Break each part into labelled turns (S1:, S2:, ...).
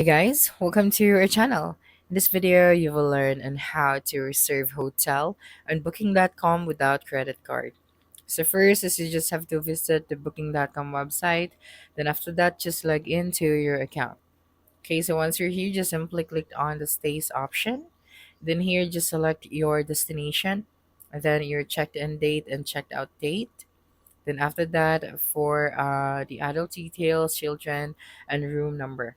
S1: Hey guys, welcome to our channel. In this video, you will learn on how to reserve hotel on booking.com without credit card. So first is you just have to visit the booking.com website. Then after that, just log into your account. Okay, so once you're here, just simply click on the stays option. Then here, just select your destination, and then your checked-in date and checked-out date. Then after that, for the adult details, children, and room number.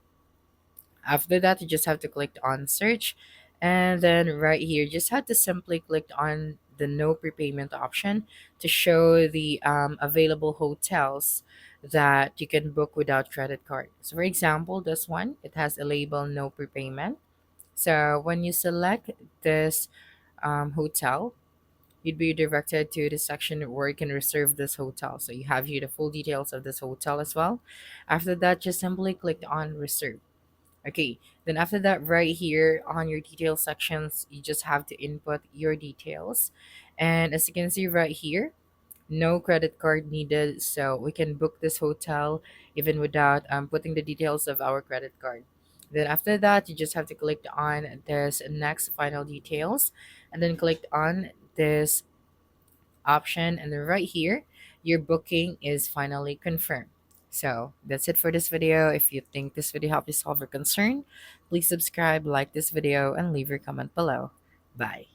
S1: After that, you just have to click on search, and then right here, you just have to simply click on the no prepayment option to show the available hotels that you can book without credit card. So for example, this one, it has a label no prepayment. So when you select this hotel, you'd be directed to the section where you can reserve this hotel. So you have here the full details of this hotel as well. After that, just simply click on reserve. Okay, then after that, right here on your detail sections, you just have to input your details. And as you can see right here, no credit card needed, so we can book this hotel even without putting the details of our credit card. Then after that, you just have to click on this next final details, and then click on this option, and then right here your booking is finally confirmed. So that's it for this video. If you think this video helped you solve your concern, please subscribe, like this video, and leave your comment below. Bye.